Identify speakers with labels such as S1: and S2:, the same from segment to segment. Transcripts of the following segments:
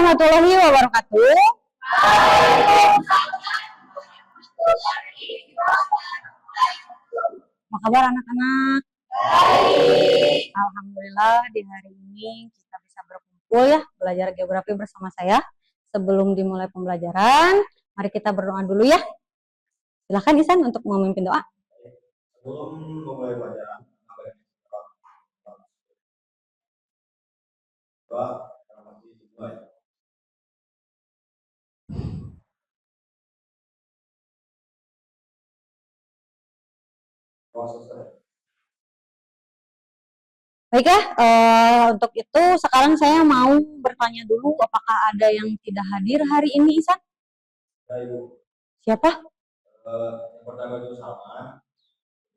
S1: warahmatullahi wabarakatuh. Apa kabar anak-anak? Alhamdulillah di hari ini kita bisa berkumpul ya, belajar geografi bersama saya. Sebelum dimulai pembelajaran, mari kita berdoa dulu ya. Silahkan Isan untuk memimpin doa.
S2: Sebelum memulai pelajaran, doa dimulai.
S1: Baik ya, untuk itu sekarang saya mau bertanya dulu, apakah ada yang tidak hadir hari ini, Isan?
S2: Ya, Ibu.
S1: Siapa?
S2: Yang pertama itu Salman,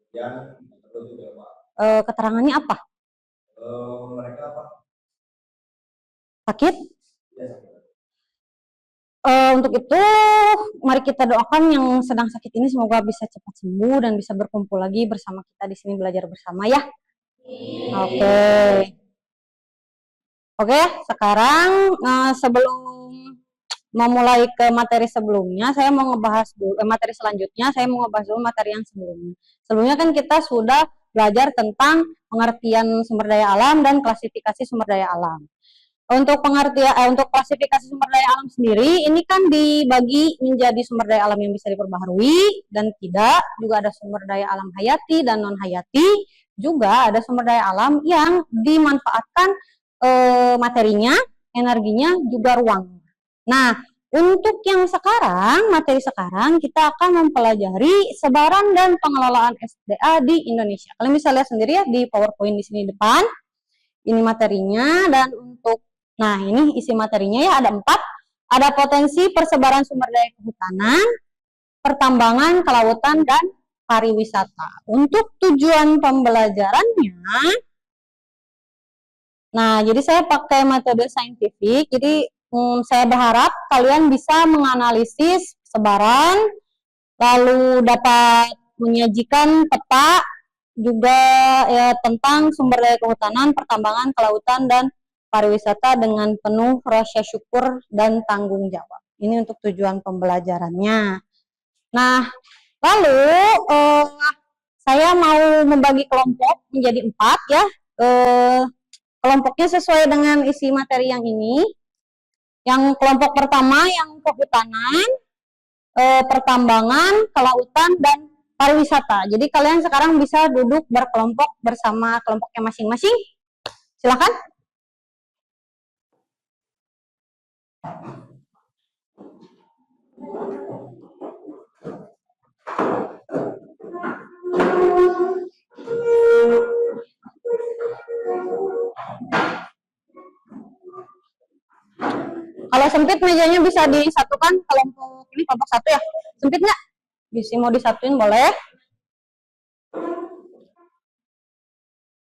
S2: kemudian kedua itu Pak.
S1: Keterangannya apa?
S2: Mereka apa?
S1: Sakit?
S2: Ya, sakit.
S1: Untuk itu, mari kita doakan yang sedang sakit ini semoga bisa cepat sembuh dan bisa berkumpul lagi bersama kita di sini belajar bersama ya. Oke, sekarang sebelum memulai ke materi sebelumnya, saya mau ngebahas dulu materi selanjutnya. Saya mau ngebahas dulu materi yang sebelumnya. Sebelumnya kan kita sudah belajar tentang pengertian sumber daya alam dan klasifikasi sumber daya alam. Untuk untuk klasifikasi sumber daya alam sendiri, ini kan dibagi menjadi sumber daya alam yang bisa diperbaharui dan tidak, juga ada sumber daya alam hayati dan non hayati, juga ada sumber daya alam yang dimanfaatkan materinya, energinya, juga ruang. Nah, untuk yang sekarang, materi sekarang kita akan mempelajari sebaran dan pengelolaan SDA di Indonesia. Kalian bisa lihat sendiri ya di PowerPoint di sini depan. Ini materinya dan untuk ini isi materinya ya ada 4. Ada potensi persebaran sumber daya kehutanan, pertambangan, kelautan, dan pariwisata. Untuk tujuan pembelajarannya, jadi saya pakai metode saintifik. Jadi saya berharap kalian bisa menganalisis sebaran, lalu dapat menyajikan peta juga ya tentang sumber daya kehutanan, pertambangan, kelautan, dan pariwisata dengan penuh rasa syukur dan tanggung jawab. Ini untuk tujuan pembelajarannya. Nah, lalu saya mau membagi kelompok menjadi 4 ya. Kelompoknya sesuai dengan isi materi yang ini. Yang kelompok pertama yang kehutanan, pertambangan, kelautan, dan pariwisata. Jadi kalian sekarang bisa duduk berkelompok bersama kelompoknya masing-masing. Silakan. Kalau sempit mejanya bisa disatukan kelompok ini kelompok 1 ya. Sempit nggak? Bisa mau disatuin boleh.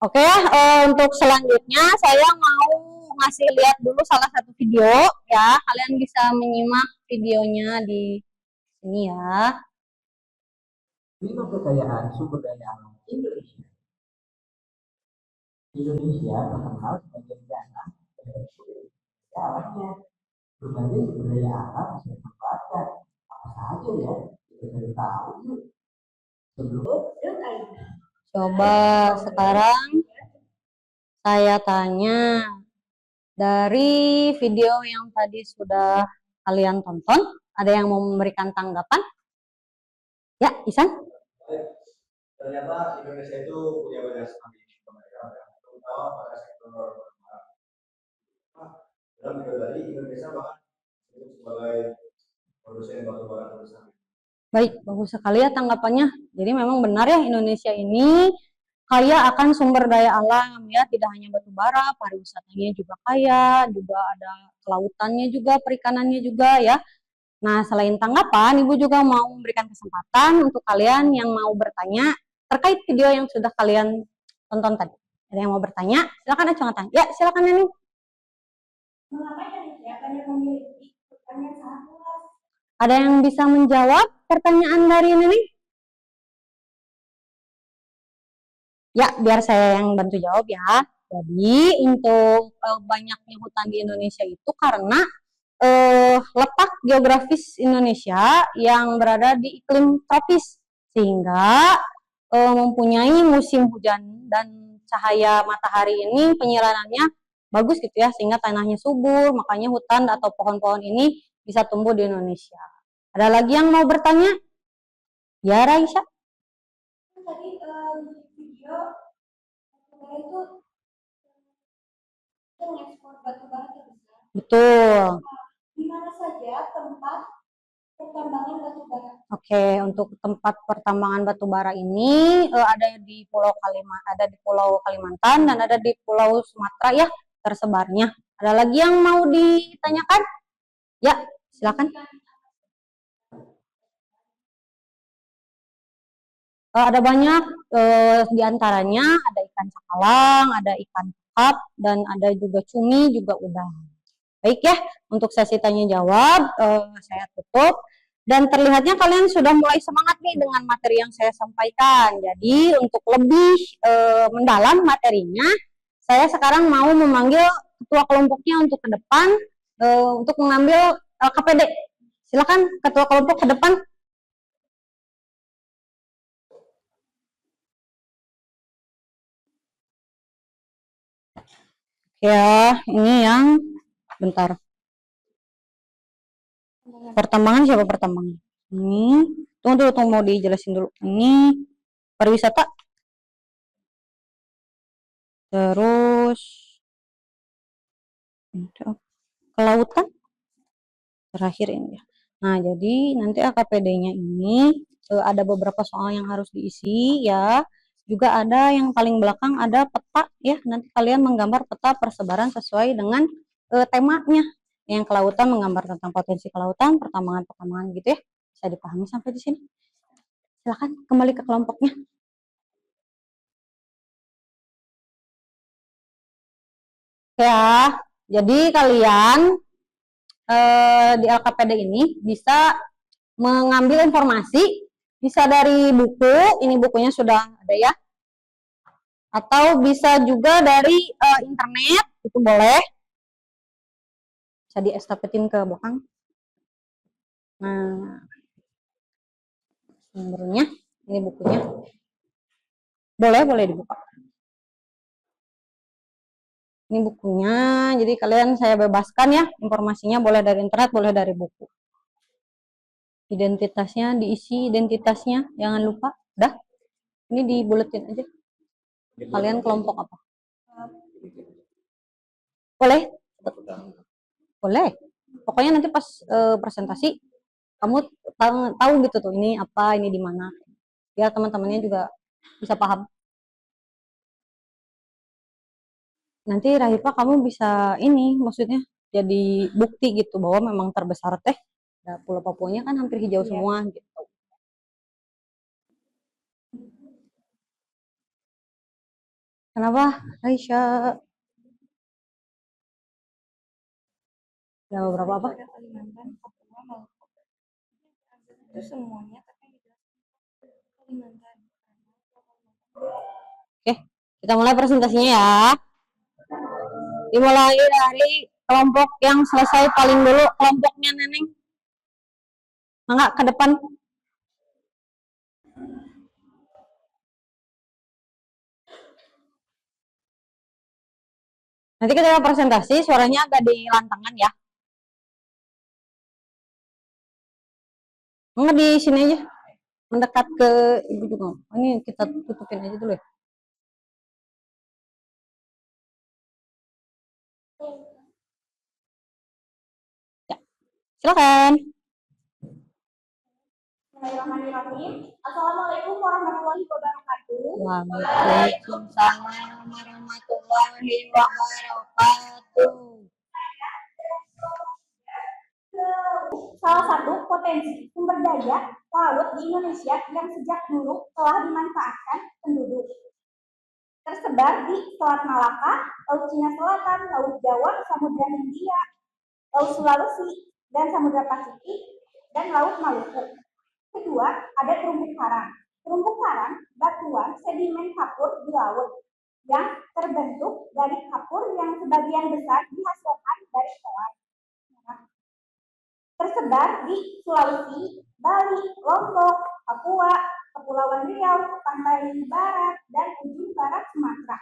S1: Oke ya, untuk selanjutnya saya mau ngasih lihat dulu salah satu video ya. Kalian bisa menyimak videonya di sini ya.
S3: 5 kekayaan sumber daya alam Indonesia. Indonesia terkenal sebagai negara dengan sumber daya alamnya. Berbagai sumber daya alam bisa dimanfaatkan. Apa saja ya? Kita cari tahu yuk.
S1: Coba sekarang saya tanya, dari video yang tadi sudah kalian tonton, ada yang mau memberikan tanggapan? Ya, Isan?
S2: Ternyata Indonesia itu punya banyak sekali kemegahan, terutama pada sektor pertambangan. Dalam video tadi Indonesia bahkan disebut sebagai produsen batu bara terbesar.
S1: Baik, bagus sekali ya tanggapannya. Jadi memang benar ya Indonesia ini kaya akan sumber daya alam ya, tidak hanya batu bara, pariwisatanya juga kaya, juga ada kelautannya juga, perikanannya juga ya. Nah, selain tanggapan, Ibu juga mau memberikan kesempatan untuk kalian yang mau bertanya terkait video yang sudah kalian tonton tadi. Ada yang mau bertanya? Silakan Acung. Ya, silakan Neni. Ada yang bisa menjawab pertanyaan dari Neni? Ya, biar saya yang bantu jawab ya. Jadi, untuk banyaknya hutan di Indonesia itu karena letak geografis Indonesia yang berada di iklim tropis, sehingga mempunyai musim hujan dan cahaya matahari ini penyiarannya bagus gitu ya, sehingga tanahnya subur, makanya hutan atau pohon-pohon ini bisa tumbuh di Indonesia. Ada lagi yang mau bertanya? Ya, Raisya?
S4: Tadi video itu mengekspor batu bara terbesar.
S1: Betul.
S4: Di mana saja tempat pertambangan batu bara?
S1: Oke, untuk tempat pertambangan batu bara ini ada di Pulau Kalimantan dan ada di Pulau Sumatera ya tersebarnya. Ada lagi yang mau ditanyakan? Ya, silakan. Ada banyak, di antaranya ada ikan cakalang, ada ikan kakap, dan ada juga cumi, juga udang. Baik ya, untuk sesi tanya jawab saya tutup. Dan terlihatnya kalian sudah mulai semangat nih dengan materi yang saya sampaikan. Jadi untuk lebih mendalam materinya, saya sekarang mau memanggil ketua kelompoknya untuk ke depan untuk mengambil KPD. Silakan ketua kelompok ke depan. Ya, ini yang bentar. Pertambangan siapa pertambangan? Ini, tunggu mau dijelasin dulu. Ini pariwisata. Terus kelautan. Terakhir ini ya. Nah, jadi nanti AKPD-nya ini ada beberapa soal yang harus diisi ya. Juga ada yang paling belakang ada peta ya. Nanti kalian menggambar peta persebaran sesuai dengan temanya. Yang kelautan menggambar tentang potensi kelautan, pertambangan gitu ya. Bisa dipahami sampai di sini. Silakan kembali ke kelompoknya. Ya, jadi kalian di LKPD ini bisa mengambil informasi, bisa dari buku, ini bukunya sudah ada ya, atau bisa juga dari internet, itu boleh, bisa diestafetin ke belakang. Nah, sumbernya, ini bukunya, boleh dibuka. Ini bukunya, jadi kalian saya bebaskan ya, informasinya boleh dari internet, boleh dari buku. Identitasnya, diisi identitasnya, jangan lupa, dah. Ini dibuletin aja. Kalian kelompok apa? Boleh? Boleh. Pokoknya nanti pas presentasi kamu tahu gitu tuh, ini apa, ini di mana. Biar teman-temannya juga bisa paham. Nanti Rahifa kamu bisa ini, maksudnya jadi bukti gitu bahwa memang terbesar teh. Nah, Pulau Papuanya kan hampir hijau semua gitu. Kenapa, Aisyah? Ada beberapa apa?
S4: Kalimantan, Papua, Maluku. Itu semuanya tapi Kalimantan.
S1: Oke, kita mulai presentasinya ya. Dimulai dari kelompok yang selesai paling dulu, kelompoknya Neneng. Mangga ke depan. Nanti ketika presentasi suaranya agak dilantangan ya. Enggak di sini aja. Mendekat ke ibu juga. Ini kita tutupin aja dulu ya. Ya, silakan.
S4: Bismillahirrahmanirrahim. Assalamualaikum warahmatullahi wabarakatuh.
S1: Waalaikumsalam warahmatullahi wabarakatuh.
S4: Salah satu potensi sumber daya laut di Indonesia yang sejak dulu telah dimanfaatkan penduduk. Tersebar di Selat Malaka, Laut Cina Selatan, Laut Jawa, Samudra Hindia, Laut Sulawesi, dan Samudra Pasifik, dan Laut Maluku. Kedua, ada terumbu karang. Terumbu karang, batuan sedimen kapur di laut yang terbentuk dari kapur yang sebagian besar dihasilkan dari selat. tersebar di Sulawesi, Bali, Lombok, Papua, Kepulauan Riau, pantai barat, dan ujung barat Sumatera.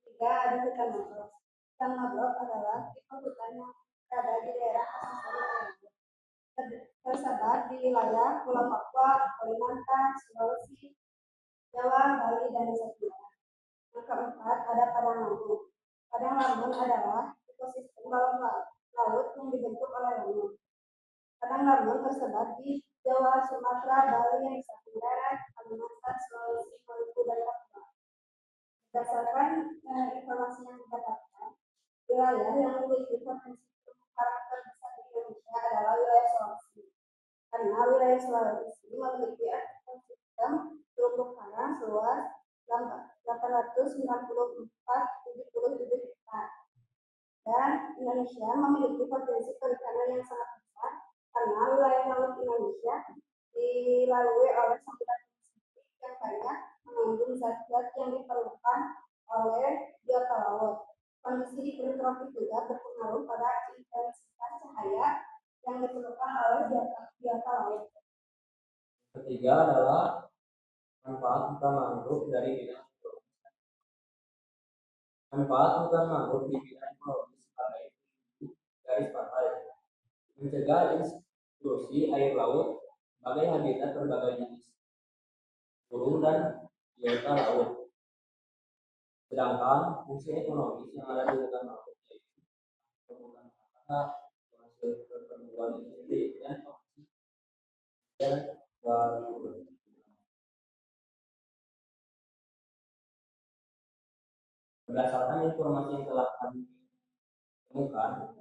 S4: Ketiga, ada hutan mangrove. Hutan mangrove adalah tipe hutan yang berada di daerah asal tersebar di wilayah Pulau Papua, Kalimantan, Sulawesi, Jawa, Bali, dan Nusa Tenggara. Yang keempat, ada padang lamun. Padang lamun adalah ekosistem bawah laut yang dibentuk oleh lamun. Padang lamun tersebar di Jawa, Sumatera, Bali, Nusa Tenggara, Kalimantan, Sulawesi, Maluku, dan Papua. Berdasarkan informasi yang didapatkan, wilayah yang memiliki potensi terumbu karang terbesar di Indonesia adalah wilayah Sulawesi. Karena wilayah Sulawesi memiliki ekosistem terumbu karang seluas 894,70 hektar. Dan Indonesia memiliki potensi perikanan yang sangat besar karena wilayah laut Indonesia dilalui oleh samudra Pasifik yang banyak mengandung zat-zat yang diperlukan oleh biota laut. Kondisi di iklim tropis juga berpengaruh pada intensitas cahaya yang diperlukan oleh biota laut.
S3: Ketiga adalah manfaat hutan mangrove dari bidang ekologi. Manfaat hutan mangrove di bidang ekologi sebagai garis pantai, mencegah intrusi air laut sebagai habitat berbagai jenis burung dan biota laut. Sedangkan fungsi ekonomis yang ada di hutan mangrove yaitu pembukaan tanah, hasil pertumbuhan industri, dan baru. Berdasarkan informasi yang telah kami temukan,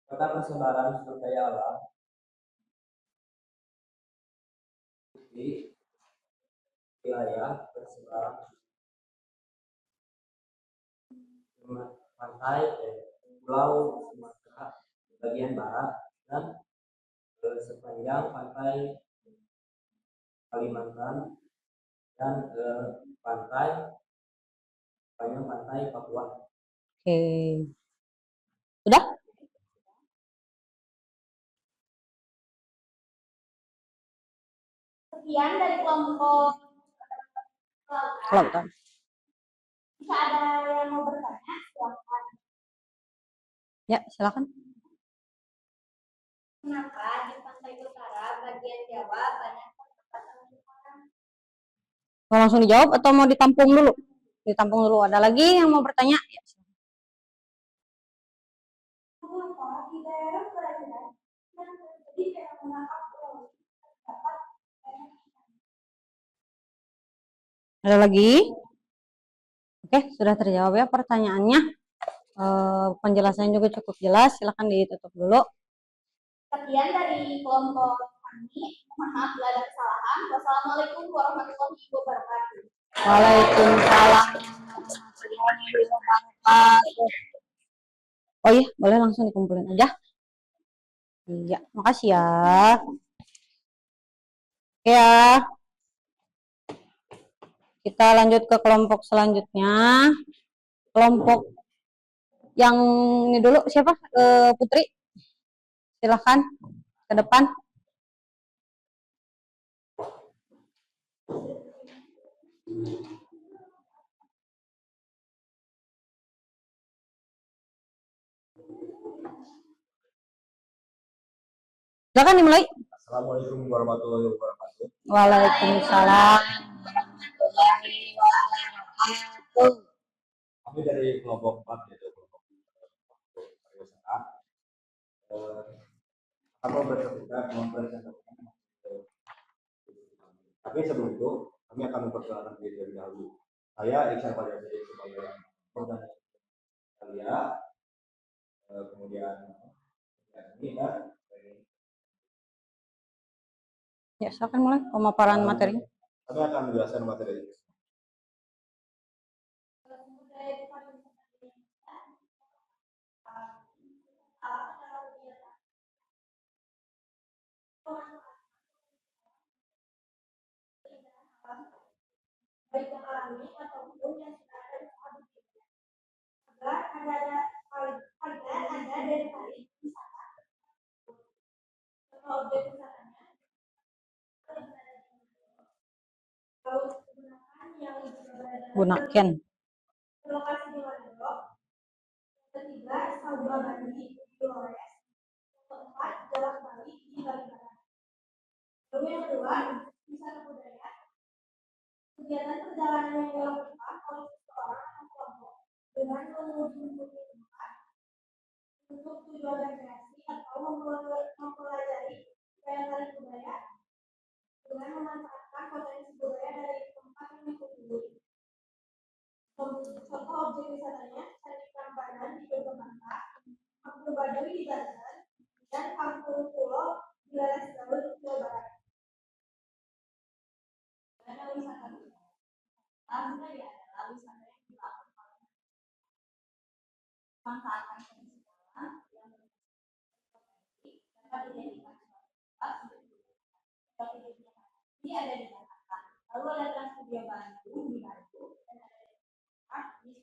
S3: peta persebaran sumber daya alam di wilayah persebaran pantai Pulau Sumatera bagian barat dan sepanjang pantai Kalimantan dan sepanjang pantai Papua.
S1: Oke. Udah?
S4: Sekian dari kelompok
S1: Kelautan.
S4: Jika ada yang mau bertanya, silakan.
S1: Ya, silakan.
S4: Kenapa di pantai utara bagian Jawa banyak tempat terumbu karang?
S1: Mau langsung dijawab atau mau ditampung dulu? Ditampung dulu. Ada lagi yang mau bertanya? Ya.
S4: Mengapa di daerah perairan yang terjadi fenomena abrasi terdapat banyak ikan?
S1: Ada lagi? Oke, sudah terjawab ya pertanyaannya. Penjelasannya juga cukup jelas. Silakan ditutup dulu.
S4: Sekian dari kelompok kami. Mohon maaf bila ada kesalahan. Wassalamualaikum warahmatullahi wabarakatuh.
S1: Waalaikumsalam. Oh iya, boleh langsung dikumpulin aja. Iya, makasih ya. Oke ya. Kita lanjut ke kelompok selanjutnya. Kelompok yang ini dulu siapa? Putri. Silahkan ke depan. Silakan dimulai.
S2: Assalamualaikum warahmatullahi wabarakatuh.
S1: Waalaikumsalam.
S2: Kami dari kelompok 4 yaitu kelompok pariwisata. Aku bercerita mempresentasikan. Tapi sebelum itu kami akan memperkenalkan diri terlebih dahulu. Saya Iksan Faryadi sebagai organisasi Italia, kemudian ini dan
S1: Ya, silakan mulai pemaparan materi.
S2: kami akan menjelaskan materi.
S4: Baik yang alami ataupun yang sudah ada di habitatnya. Agar ada daya tarik wisata Kalau objek wisatanya laut gunakan yang
S1: Gunakan.
S4: berlokasi di Manado. Ketiga, Sabua Bali di Flores. Keempat, Jalak Bali di Bali Barat. Lalu yang kedua, wisata budaya. Kegiatan perjalanan yang dilakukan oleh seseorang atau kelompok dengan mengunjungi tempat untuk tujuan rekreasi atau mempelajari daya budaya dengan memanfaatkan potensi budaya dari tempat yang dikunjungi. Contoh objek wisatanya Candi Prambanan di Yogyakarta, Kampung Baduy di Banten, dan Kampung Pulo di Leles Garut, Jawa Barat. Karena wisata budaya adalah wisata yang dilakukan memanfaatkan kondisi alam yang berpotensi dapat dijadikan sebagai seperti di ada di Jakarta. Lalu ada Trans Studio Bandung di Bandung dan ada di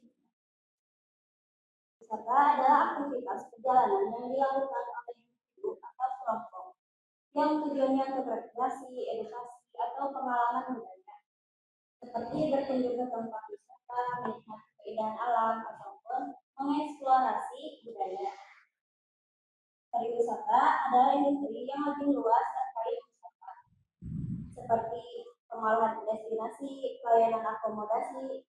S4: wisata adalah aktivitas perjalanan yang dilakukan oleh individu atau kelompok yang tujuannya untuk rekreasi, edukasi, atau pengalaman budaya, seperti berkunjung ke tempat wisata, menikmati keindahan alam, ataupun mengeksplorasi budaya. Pariwisata adalah industri yang lebih luas terkait wisata, seperti pengolahan destinasi, pelayanan akomodasi,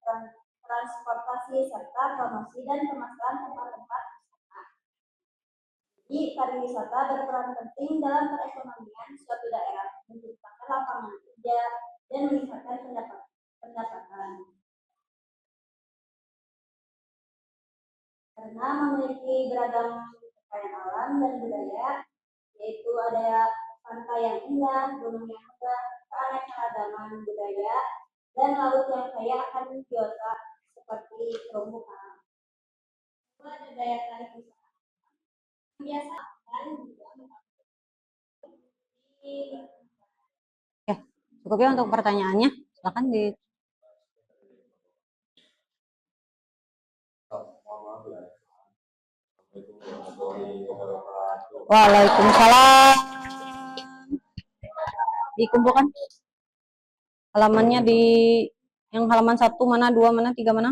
S4: transportasi, serta promosi dan pemasaran tempat-tempat wisata. Jadi, pariwisata berperan penting dalam perekonomian suatu daerah, menciptakan lapangan kerja dan meningkatkan pendapatan. Karena memiliki beragam kekayaan alam dan budaya, yaitu ada pantai yang indah, gunung yang megah, keanekaragaman budaya, dan laut yang kaya akan biota seperti terumbu karang. Itu ada daya tarik wisata biasa dan juga
S1: Oke, cukup ya untuk pertanyaannya. Silakan di Waalaikumsalam. Dikumpulkan halamannya di yang halaman 1 mana, 2 mana, 3 mana?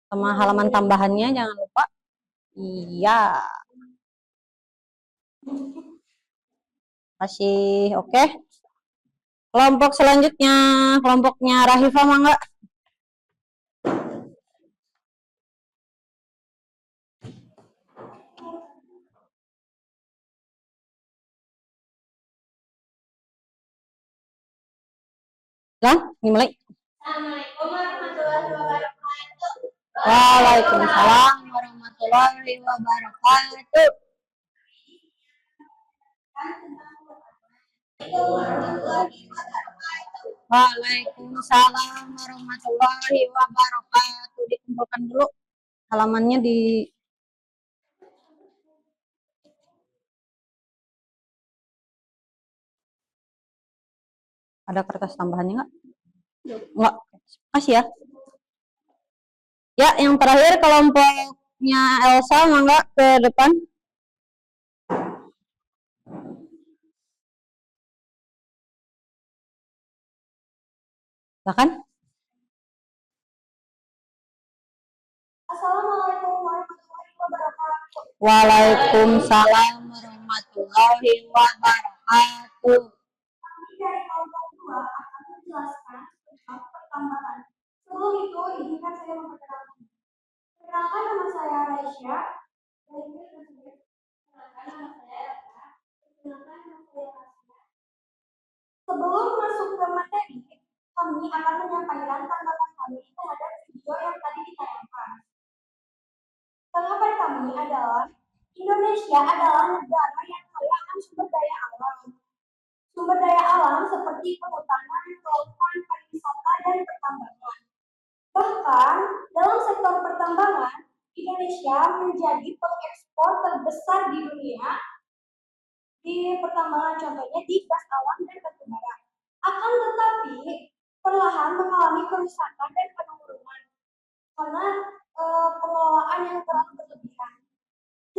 S1: Sama halaman tambahannya jangan lupa. Iya. Masih oke. Kelompok selanjutnya, kelompoknya Rahifa mangga. Lan, dimulai.
S4: Assalamualaikum warahmatullahi wabarakatuh.
S1: Waalaikumsalam warahmatullahi wabarakatuh. Waalaikumsalam warahmatullahi wabarakatuh. Dikumpulkan dulu halamannya di ada kertas tambahannya nggak? Nggak. Kasih ya. Ya, yang terakhir kelompoknya Elsa mangga ke depan. Silakan.
S4: Assalamualaikum warahmatullahi wabarakatuh.
S1: Waalaikumsalam warahmatullahi wabarakatuh.
S4: Kami dari kelompok 2 akan menjelaskan tentang pertambangan. Sebelum itu, izinkan saya memperkenalkan. Perkenalkan, nama saya Raisya. Perkenalkan, nama saya Elsa. Perkenalkan, nama saya Asya. Sebelum masuk ke materi, kami akan menyampaikan tanggapan kami terhadap video yang tadi ditayangkan. Tanggapan kami adalah Indonesia adalah negara yang kaya akan sumber daya alam. Sumber daya alam seperti kehutanan, kelautan, pariwisata, dan pertambangan. Bahkan, dalam sektor pertambangan, Indonesia menjadi pengekspor terbesar di dunia di pertambangan, contohnya di gas alam dan batu bara. Akan tetapi, perlahan mengalami kerusakan dan penurunan karena pengelolaan yang terlalu berlebihan.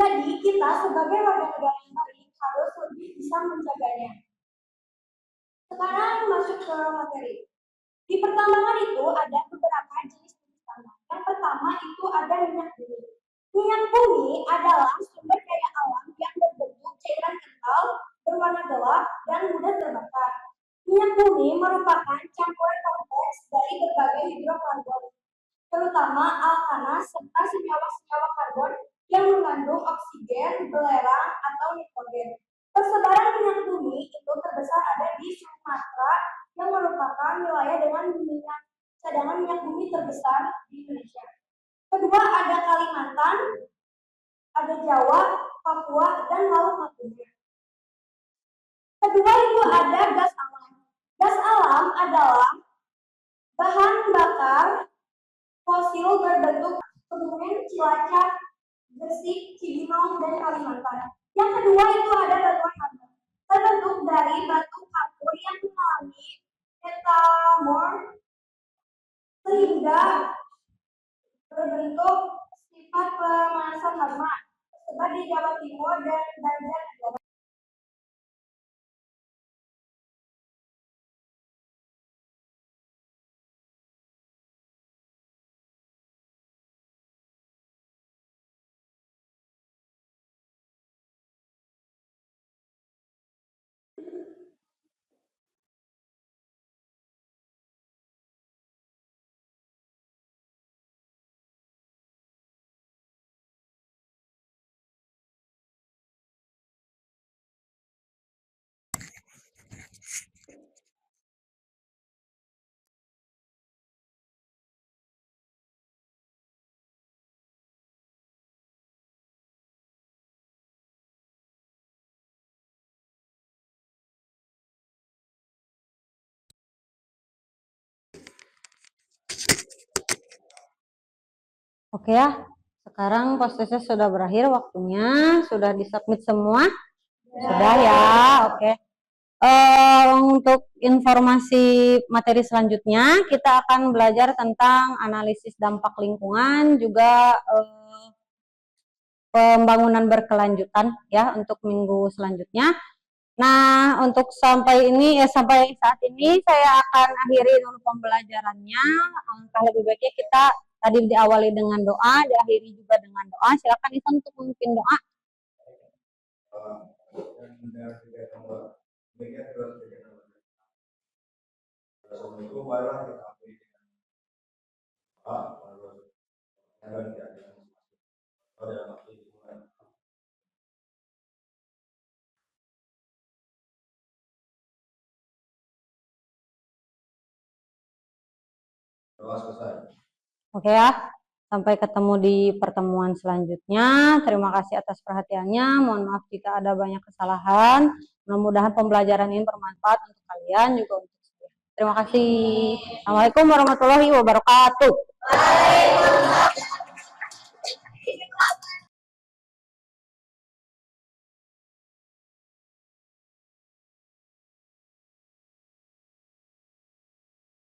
S4: Jadi kita sebagai warga negara yang baik harus lebih bisa menjaganya. Sekarang masuk ke materi. Di pertambangan itu ada beberapa jenis tambang. Yang pertama itu ada minyak bumi. Minyak bumi adalah sumber daya alam yang berbentuk cairan kental, berwarna gelap, dan mudah terbakar. Minyak bumi merupakan campuran kompleks dari berbagai hidrokarbon, terutama alkana serta senyawa-senyawa karbon yang mengandung oksigen, belerang, atau nitrogen. Persebaran minyak bumi itu terbesar ada di Sumatera yang merupakan wilayah dengan cadangan minyak bumi terbesar di Indonesia. Kedua ada Kalimantan, ada Jawa, Papua, dan Laut Natuna. Kedua itu ada gas alam. Gas alam adalah bahan bakar fosil berbentuk Kebumen, Cilacap, Gresik, Cibinong, dan Kalimantan. Yang kedua itu ada batuan kapur. Terbentuk dari batu kapur yang mengalami metamorf sehingga berbentuk sifat pemanasan magma. Tersebar di Jawa Timur dan Banjarnegara.
S1: Oke ya, sekarang prosesnya sudah berakhir, waktunya sudah disubmit semua. Sudah ya, oke. Untuk informasi materi selanjutnya, kita akan belajar tentang analisis dampak lingkungan, juga pembangunan berkelanjutan ya untuk minggu selanjutnya. Nah, untuk sampai saat ini saya akan akhiri dulu pembelajarannya. Alangkah lebih baiknya kita tadi diawali dengan doa, diakhiri juga dengan doa. Silakan Isan untuk memimpin doa.
S2: Assalamualaikum warahmatullahi wabarakatuh. Doa selesai.
S1: Oke ya, sampai ketemu di pertemuan selanjutnya. Terima kasih atas perhatiannya. Mohon maaf jika ada banyak kesalahan. Mudah-mudahan pembelajaran ini bermanfaat untuk kalian juga untuk saya. Terima kasih. Assalamualaikum warahmatullahi wabarakatuh.